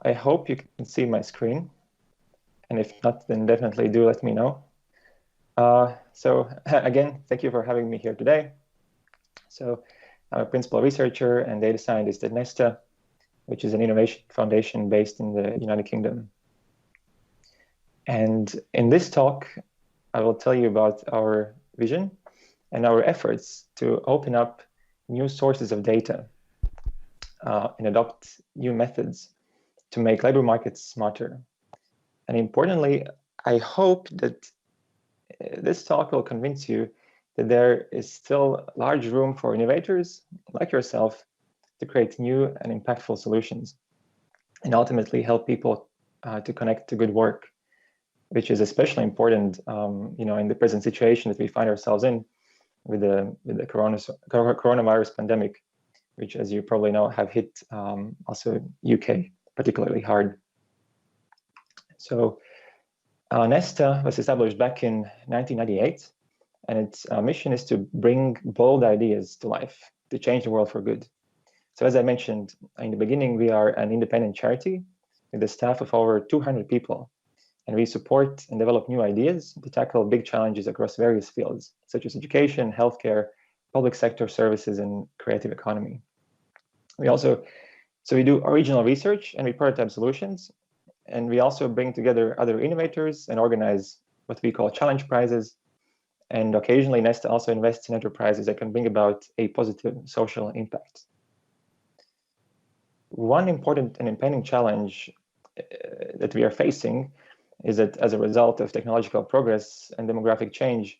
I hope you can see my screen, and if not, then definitely do let me know. So again, thank you for having me here today. So I'm a principal researcher and data scientist at Nesta, which is an innovation foundation based in the United Kingdom. And in this talk, I will tell you about our vision and our efforts to open up new sources of data and adopt new methods to make labor markets smarter. And importantly, I hope that this talk will convince you that there is still large room for innovators like yourself to create new and impactful solutions and ultimately help people to connect to good work, which is especially important, in the present situation that we find ourselves in with the coronavirus pandemic, which, as you probably know, have hit also UK particularly hard. So Nesta was established back in 1998, and its mission is to bring bold ideas to life, to change the world for good. So as I mentioned in the beginning, we are an independent charity with a staff of over 200 people, and we support and develop new ideas to tackle big challenges across various fields, such as education, healthcare, public sector services, and creative economy. We do original research and we prototype solutions, and we also bring together other innovators and organize what we call challenge prizes. And occasionally, Nesta also invests in enterprises that can bring about a positive social impact. One important and impending challenge that we are facing is that as a result of technological progress and demographic change,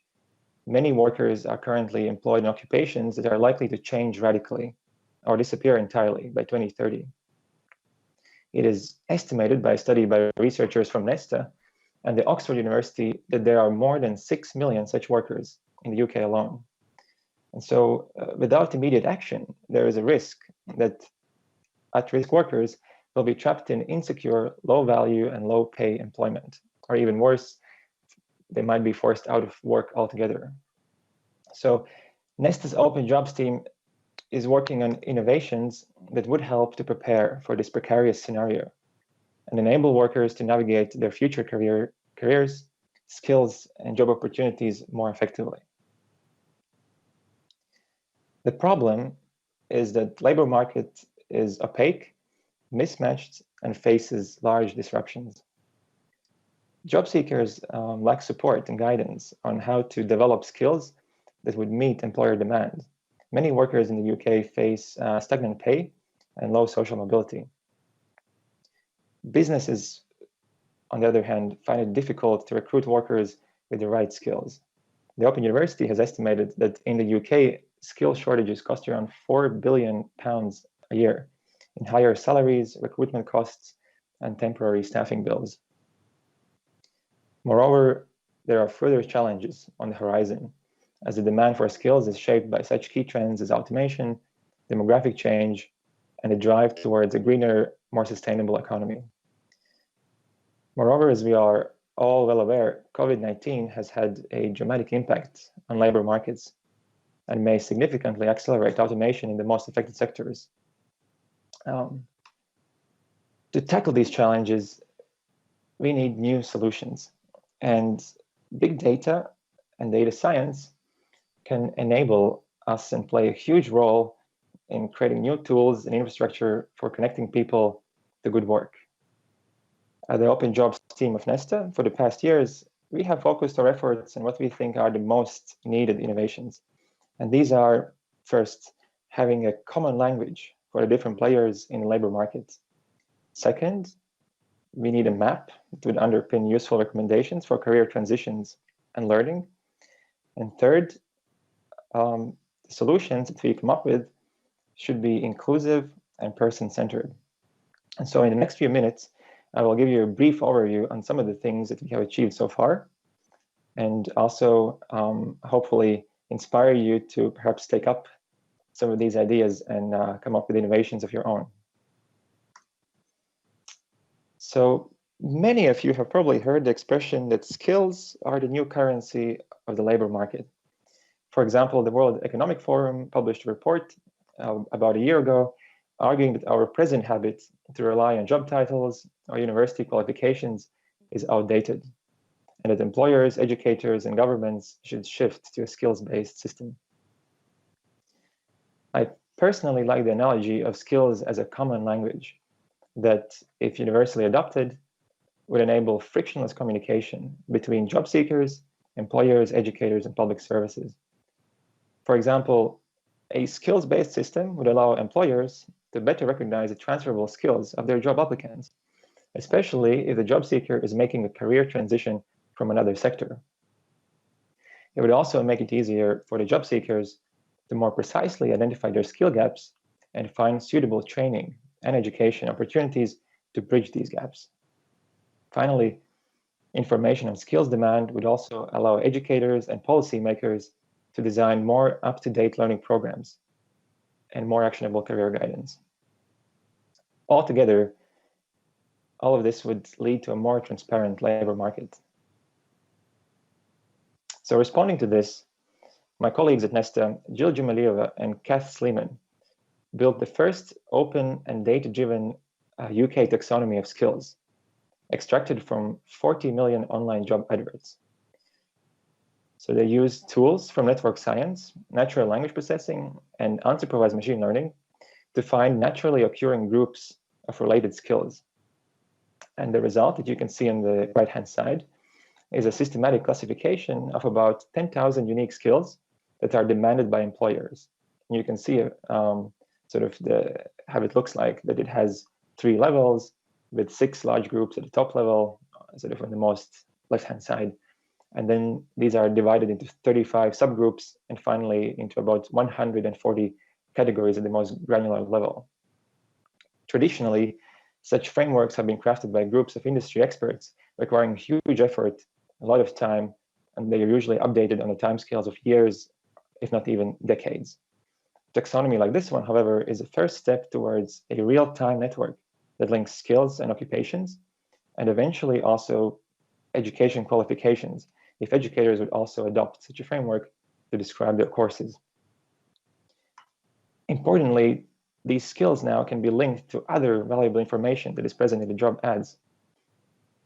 many workers are currently employed in occupations that are likely to change radically or disappear entirely by 2030. It is estimated by a study by researchers from Nesta and the Oxford University that there are more than 6 million such workers in the UK alone. And so without immediate action, there is a risk that at-risk workers will be trapped in insecure, low-value and low-pay employment, or even worse, they might be forced out of work altogether. So Nesta's Open Jobs team is working on innovations that would help to prepare for this precarious scenario and enable workers to navigate their future careers, skills, and job opportunities more effectively. The problem is that labor market is opaque, mismatched, and faces large disruptions. Job seekers lack support and guidance on how to develop skills that would meet employer demand. Many workers in the UK face stagnant pay and low social mobility. Businesses, on the other hand, find it difficult to recruit workers with the right skills. The Open University has estimated that in the UK, skill shortages cost around £4 billion a year in higher salaries, recruitment costs, and temporary staffing bills. Moreover, there are further challenges on the horizon, as the demand for skills is shaped by such key trends as automation, demographic change, and the drive towards a greener, more sustainable economy. Moreover, as we are all well aware, COVID-19 has had a dramatic impact on labor markets and may significantly accelerate automation in the most affected sectors. To tackle these challenges, we need new solutions, and big data and data science can enable us and play a huge role in creating new tools and infrastructure for connecting people to good work. At the Open Jobs team of Nesta, for the past years, we have focused our efforts on what we think are the most needed innovations. And these are, first, having a common language for the different players in the labor market. Second, we need a map that would underpin useful recommendations for career transitions and learning. And third, the solutions that we come up with should be inclusive and person-centered. And so in the next few minutes, I will give you a brief overview on some of the things that we have achieved so far, and also hopefully inspire you to perhaps take up some of these ideas and come up with innovations of your own. So many of you have probably heard the expression that skills are the new currency of the labor market. For example, the World Economic Forum published a report about a year ago arguing that our present habit to rely on job titles or university qualifications is outdated, and that employers, educators, and governments should shift to a skills-based system. I personally like the analogy of skills as a common language that, if universally adopted, would enable frictionless communication between job seekers, employers, educators, and public services. For example, a skills-based system would allow employers to better recognize the transferable skills of their job applicants, especially if the job seeker is making a career transition from another sector. It would also make it easier for the job seekers to more precisely identify their skill gaps and find suitable training and education opportunities to bridge these gaps. Finally, information on skills demand would also allow educators and policymakers to design more up-to-date learning programs and more actionable career guidance. Altogether, all of this would lead to a more transparent labor market. So responding to this, my colleagues at Nesta, Jill Jumalieva and Kath Sleeman, built the first open and data-driven UK taxonomy of skills, extracted from 40 million online job adverts. So they use tools from network science, natural language processing, and unsupervised machine learning to find naturally occurring groups of related skills. And the result that you can see on the right-hand side is a systematic classification of about 10,000 unique skills that are demanded by employers. And you can see sort of how it looks like, that it has 3 levels with 6 large groups at the top level, sort of on the most left-hand side. And then these are divided into 35 subgroups, and finally into about 140 categories at the most granular level. Traditionally, such frameworks have been crafted by groups of industry experts, requiring huge effort, a lot of time, and they are usually updated on the timescales of years, if not even decades. Taxonomy like this one, however, is a first step towards a real-time network that links skills and occupations, and eventually also education qualifications, if educators would also adopt such a framework to describe their courses. Importantly, these skills now can be linked to other valuable information that is present in the job ads.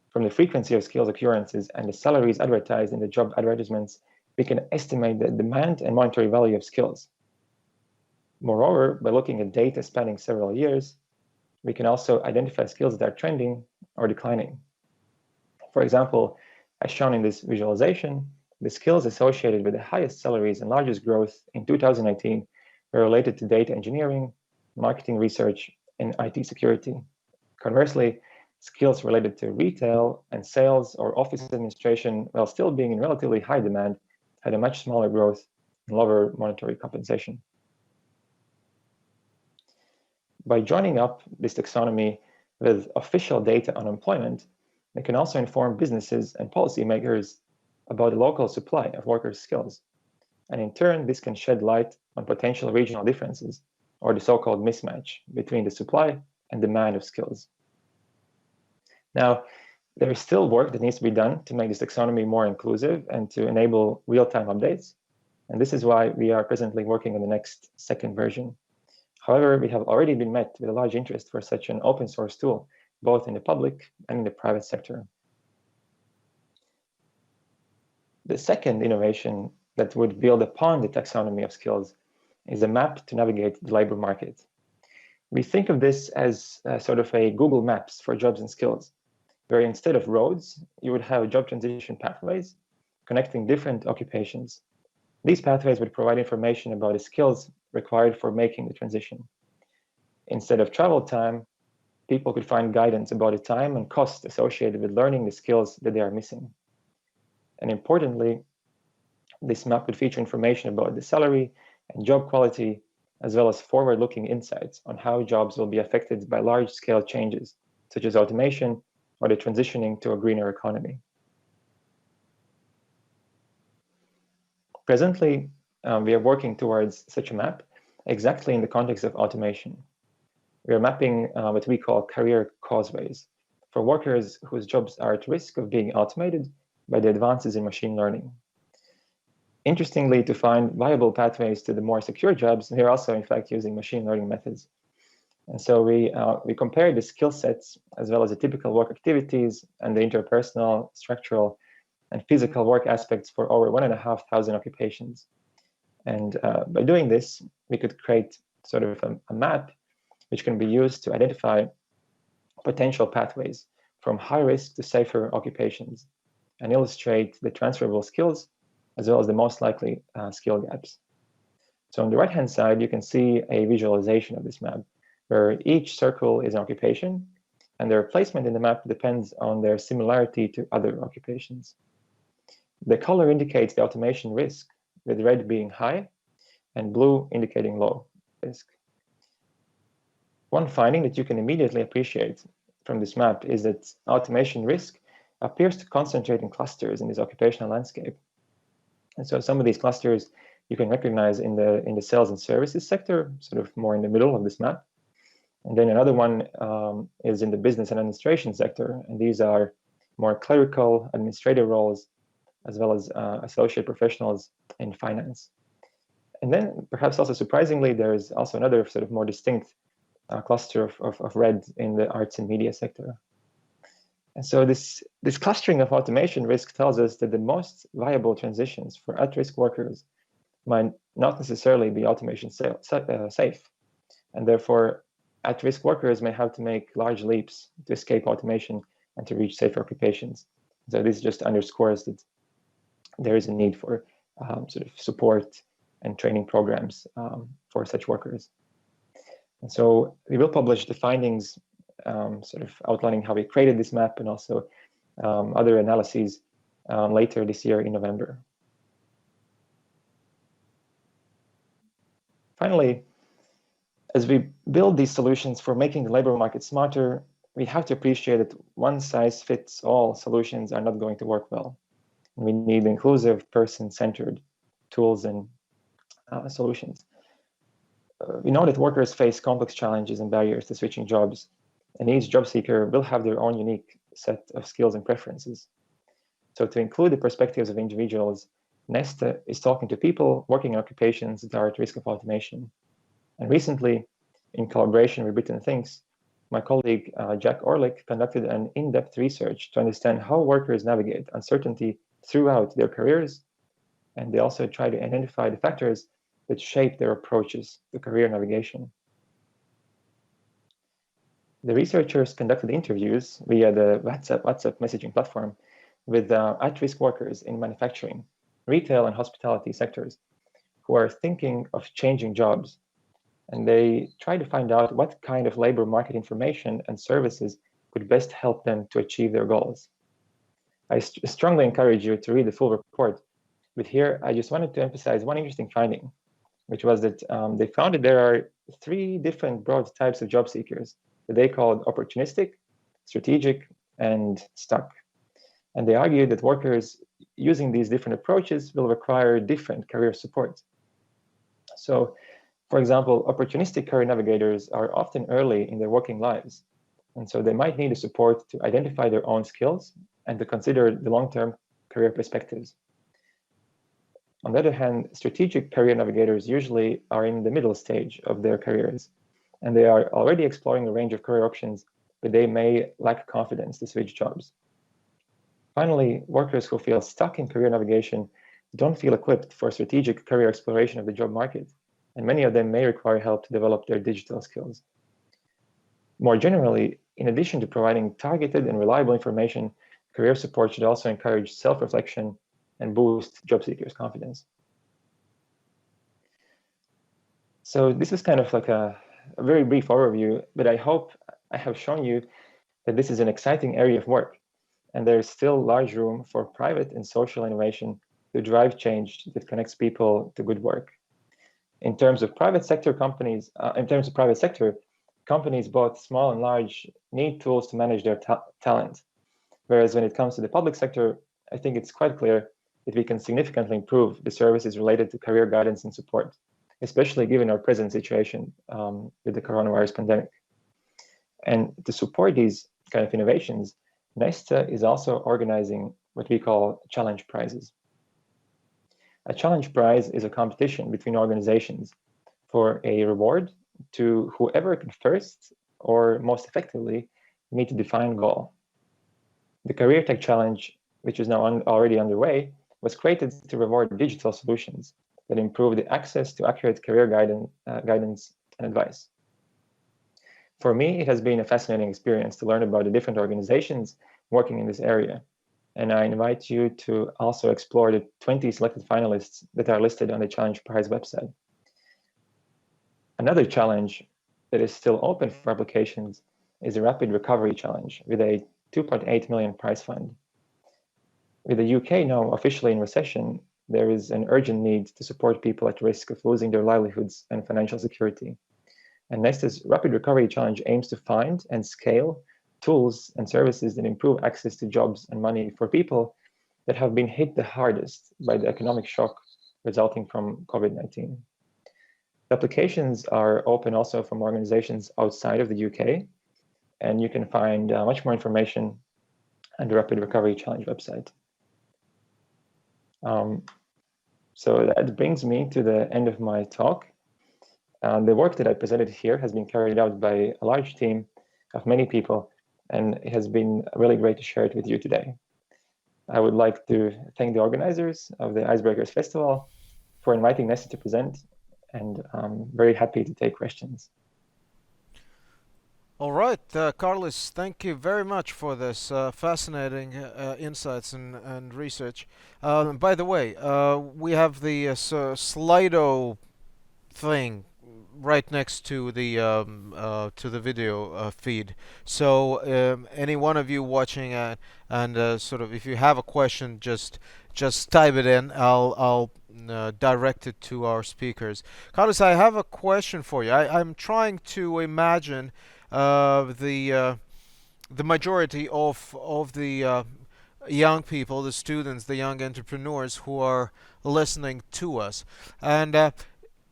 From the frequency of skills occurrences and the salaries advertised in the job advertisements, we can estimate the demand and monetary value of skills. Moreover, by looking at data spanning several years, we can also identify skills that are trending or declining. For example, as shown in this visualization, the skills associated with the highest salaries and largest growth in 2019 were related to data engineering, marketing research, and IT security. Conversely, skills related to retail and sales or office administration, while still being in relatively high demand, had a much smaller growth and lower monetary compensation. By joining up this taxonomy with official data on employment, it can also inform businesses and policymakers about the local supply of workers' skills. And in turn, this can shed light on potential regional differences, or the so-called mismatch between the supply and demand of skills. Now, there is still work that needs to be done to make this taxonomy more inclusive and to enable real-time updates. And this is why we are presently working on the next second version. However, we have already been met with a large interest for such an open source tool, both in the public and in the private sector. The second innovation that would build upon the taxonomy of skills is a map to navigate the labor market. We think of this as sort of a Google Maps for jobs and skills, where instead of roads, you would have job transition pathways connecting different occupations. These pathways would provide information about the skills required for making the transition. Instead of travel time, people could find guidance about the time and cost associated with learning the skills that they are missing. And importantly, this map would feature information about the salary and job quality, as well as forward-looking insights on how jobs will be affected by large-scale changes, such as automation or the transitioning to a greener economy. Presently, we are working towards such a map exactly in the context of automation. We are mapping what we call career causeways for workers whose jobs are at risk of being automated by the advances in machine learning. Interestingly, to find viable pathways to the more secure jobs, we are also in fact using machine learning methods. And so we compared the skill sets as well as the typical work activities and the interpersonal, structural, and physical work aspects for over 1,500 occupations. And by doing this, we could create sort of a map which can be used to identify potential pathways from high risk to safer occupations and illustrate the transferable skills as well as the most likely skill gaps. So on the right-hand side, you can see a visualization of this map where each circle is an occupation and their placement in the map depends on their similarity to other occupations. The color indicates the automation risk, with red being high and blue indicating low risk. One finding that you can immediately appreciate from this map is that automation risk appears to concentrate in clusters in this occupational landscape. And so some of these clusters you can recognize in the sales and services sector, sort of more in the middle of this map. And then another one is in the business and administration sector, and these are more clerical, administrative roles, as well as associate professionals in finance. And then, perhaps also surprisingly, there is also another sort of more distinct cluster of red in the arts and media sector. And so this clustering of automation risk tells us that the most viable transitions for at-risk workers might not necessarily be automation safe. And therefore, at-risk workers may have to make large leaps to escape automation and to reach safer occupations. So this just underscores that there is a need for sort of support and training programs for such workers. And so we will publish the findings, sort of outlining how we created this map and also other analyses later this year in November. Finally, as we build these solutions for making the labor market smarter, we have to appreciate that one-size-fits-all solutions are not going to work well. We need inclusive, person-centered tools and solutions. We know that workers face complex challenges and barriers to switching jobs, and each job seeker will have their own unique set of skills and preferences. So to include the perspectives of individuals, Nesta is talking to people working in occupations that are at risk of automation. And recently, in collaboration with Britain Thinks, my colleague Jack Orlick conducted an in-depth research to understand how workers navigate uncertainty throughout their careers, and they also try to identify the factors that shape their approaches to career navigation. The researchers conducted interviews via the WhatsApp messaging platform with at-risk workers in manufacturing, retail, and hospitality sectors who are thinking of changing jobs. And they try to find out what kind of labor market information and services could best help them to achieve their goals. I strongly encourage you to read the full report, but here I just wanted to emphasize one interesting finding, which was that they found that there are 3 different broad types of job seekers that they called opportunistic, strategic, and stuck. And they argued that workers using these different approaches will require different career support. So, for example, opportunistic career navigators are often early in their working lives, and so they might need the support to identify their own skills and to consider the long-term career perspectives. On the other hand, strategic career navigators usually are in the middle stage of their careers, and they are already exploring a range of career options, but they may lack confidence to switch jobs. Finally, workers who feel stuck in career navigation don't feel equipped for strategic career exploration of the job market, and many of them may require help to develop their digital skills. More generally, in addition to providing targeted and reliable information, career support should also encourage self-reflection and boost job seekers' confidence. So this is kind of like a very brief overview, but I hope I have shown you that this is an exciting area of work, and there is still large room for private and social innovation to drive change that connects people to good work. In terms of private sector, companies, both small and large, need tools to manage their talent. Whereas when it comes to the public sector, I think it's quite clear that we can significantly improve the services related to career guidance and support, especially given our present situation with the coronavirus pandemic. And to support these kind of innovations, Nesta is also organizing what we call challenge prizes. A challenge prize is a competition between organizations for a reward to whoever can first or most effectively meet a defined goal. The Career Tech Challenge, which is now already underway, was created to reward digital solutions that improve the access to accurate career guidance and advice. For me, it has been a fascinating experience to learn about the different organizations working in this area. And I invite you to also explore the 20 selected finalists that are listed on the Challenge Prize website. Another challenge that is still open for applications is the Rapid Recovery Challenge with a 2.8 million prize fund. With the UK now officially in recession, there is an urgent need to support people at risk of losing their livelihoods and financial security. And Nesta's Rapid Recovery Challenge aims to find and scale tools and services that improve access to jobs and money for people that have been hit the hardest by the economic shock resulting from COVID-19. The applications are open also from organizations outside of the UK, and you can find much more information on the Rapid Recovery Challenge website. So that brings me to the end of my talk. The work that I presented here has been carried out by a large team of many people, and it has been really great to share it with you today. I would like to thank the organizers of the Icebreakers Festival for inviting Nesta to present, and I'm very happy to take questions. All right, Karlis, thank you very much for this fascinating insights and research. By the way, we have the Slido thing right next to the video feed. So any one of you watching and sort of if you have a question, just type it in. I'll direct it to our speakers. Karlis, I have a question for you. I'm trying to imagine the majority of the young people, the students, the young entrepreneurs who are listening to us, and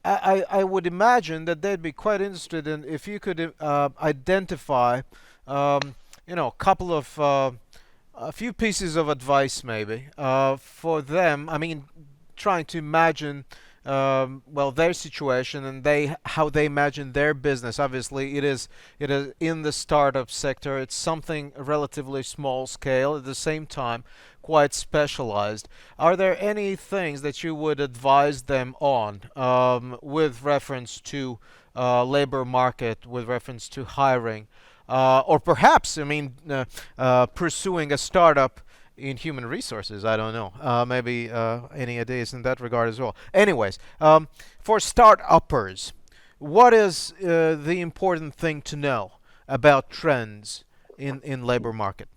I would imagine that they'd be quite interested in if you could identify, a couple of a few pieces of advice maybe for them. I mean, trying to imagine well, their situation and how they imagine their business. Obviously, it is in the startup sector. It's something relatively small scale, at the same time quite specialized. Are there any things that you would advise them on with reference to labor market, with reference to hiring, or perhaps, I mean, pursuing a startup in human resources? I don't know. Maybe any ideas in that regard as well. Anyways, for start-uppers, what is the important thing to know about trends in labor market?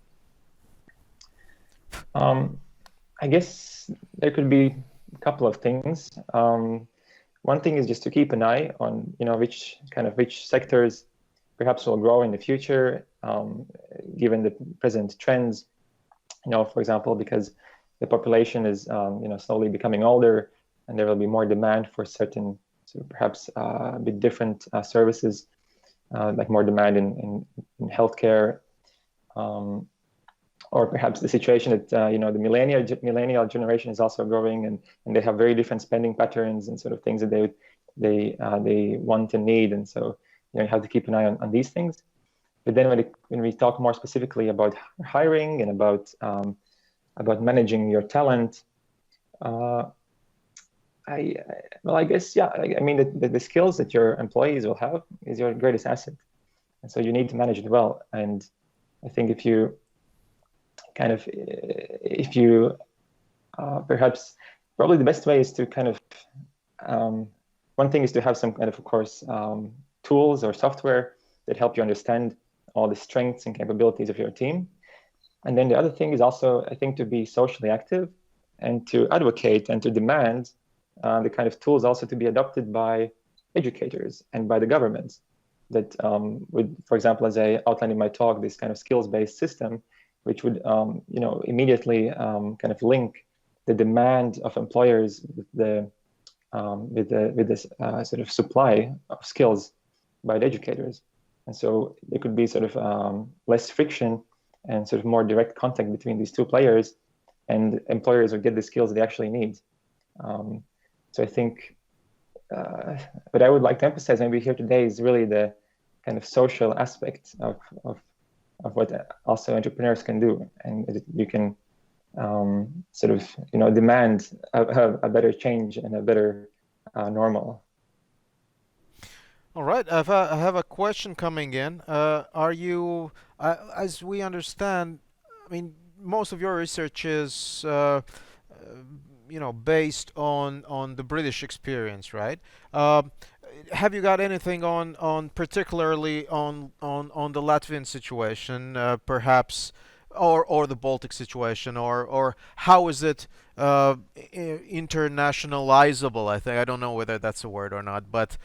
I guess there could be a couple of things. One thing is just to keep an eye on, which sectors perhaps will grow in the future, given the present trends. For example, because the population is, slowly becoming older, and there will be more demand for certain, perhaps a bit different services, like more demand in healthcare, or perhaps the situation that the millennial generation is also growing, and they have very different spending patterns and sort of things that they want and need, and so you have to keep an eye on these things. But then when we talk more specifically about hiring and about managing your talent, I guess, yeah, I mean, the skills that your employees will have is your greatest asset. And so you need to manage it well. And I think if you perhaps, probably the best way is to one thing is to have some of course, tools or software that help you understand all the strengths and capabilities of your team. And then the other thing is also, I think, to be socially active and to advocate and to demand the kind of tools also to be adopted by educators and by the government that would, for example, as I outlined in my talk, this kind of skills-based system, which would, immediately kind of link the demand of employers with this sort of supply of skills by the educators. And so there could be sort of less friction and sort of more direct contact between these two players, and employers would get the skills they actually need. So I think what I would like to emphasize maybe here today is really the kind of social aspect of what also entrepreneurs can do, and you can sort of demand a better change and a better normal. All right, I have a question coming in. Are you, as we understand, I mean, most of your research is, based on the British experience, right? Have you got anything on particularly on the Latvian situation, perhaps, or the Baltic situation, or how is it internationalizable? I don't know whether that's a word or not, but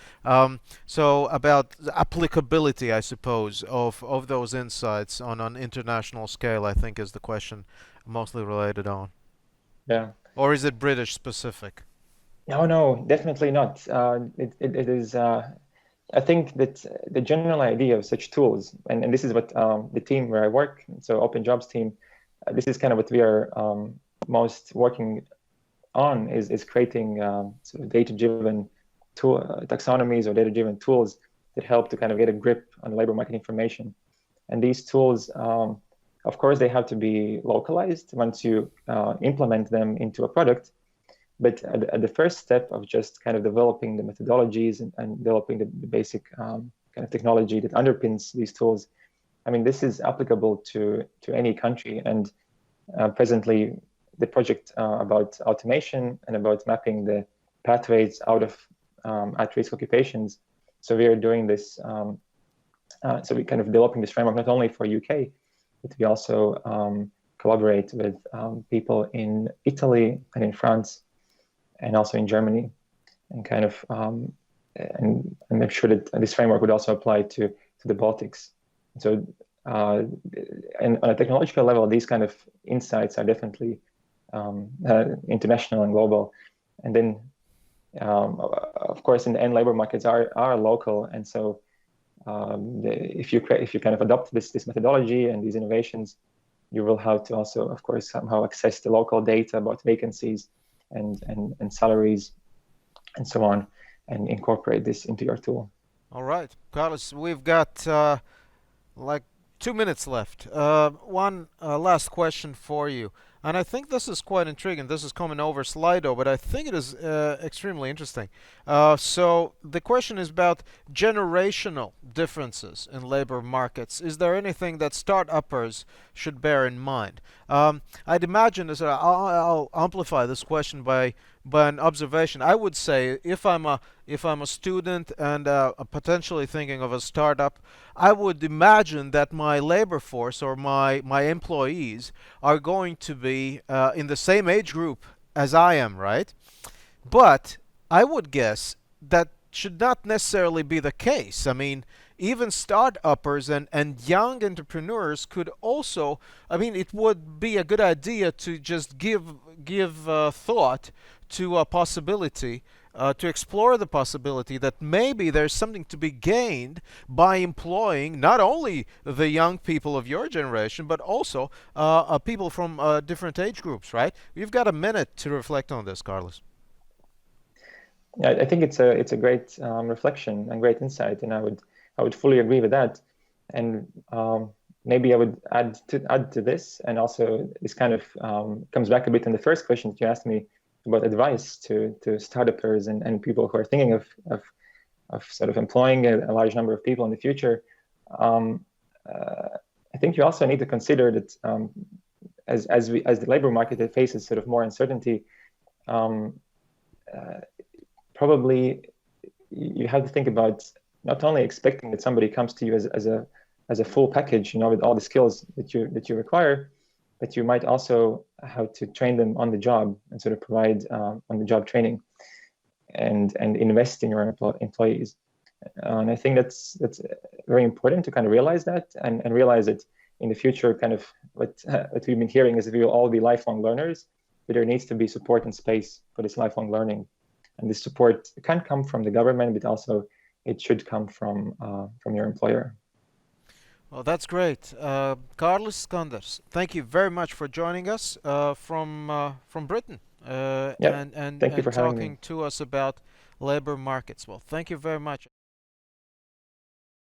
so about the applicability, I suppose, of those insights on an international scale, I think is the question mostly related on. Yeah. Or is it British specific? No, definitely not. It is. I think that the general idea of such tools, and this is what the team where I work, so Open Jobs team, this is kind of what we are most working on is creating sort of data-driven tool taxonomies or data-driven tools that help to kind of get a grip on labor market information. And these tools, of course, they have to be localized once you implement them into a product. But at the first step of just kind of developing the methodologies and developing the basic kind of technology that underpins these tools, I mean, this is applicable to any country. And presently, the project about automation and about mapping the pathways out of at-risk occupations. So we are doing this. So we kind of developing this framework not only for UK, but we also collaborate with people in Italy and in France, and also in Germany, and kind of and make sure that this framework would also apply to the Baltics. So, and on a technological level, these kind of insights are definitely international and global. And then, of course, in the end, labor markets are local, and so if you kind of adopt this methodology and these innovations, you will have to also, of course, somehow access the local data about vacancies and salaries and so on, and incorporate this into your tool. All right, Carlos, we've got like 2 minutes left. One last question for you. And I think this is quite intriguing. This is coming over Slido, but I think it is extremely interesting. So the question is about generational differences in labor markets. Is there anything that start-uppers should bear in mind? I'd imagine this. I'll amplify this question by an observation. I would say if I'm a student and potentially thinking of a startup, I would imagine that my labor force or my employees are going to be in the same age group as I am, right? But I would guess that should not necessarily be the case. I mean, even start-uppers and young entrepreneurs could also, I mean, it would be a good idea to just give thought to a possibility, to explore the possibility that maybe there's something to be gained by employing not only the young people of your generation, but also people from different age groups, right? You've got a minute to reflect on this, Karlis. Yeah, I think it's a great reflection and great insight, and I would fully agree with that. And maybe I would add to this, and also this kind of comes back a bit in the first question that you asked me about advice to startuppers and people who are thinking of sort of employing a large number of people in the future. I think you also need to consider that as the labor market faces sort of more uncertainty, probably you have to think about not only expecting that somebody comes to you as a full package, with all the skills that you require, but you might also have to train them on the job and sort of provide on the job training and invest in your employees. And I think that's very important to kind of realize that and realize that in the future, kind of what we've been hearing is that we will all be lifelong learners, but there needs to be support and space for this lifelong learning. And this support can come from the government, but also it should come from your employer. Well, that's great. Kārlis Kanders, thank you very much for joining us from Britain Yeah, thank you for having me. talking to us about labor markets. Well, thank you very much.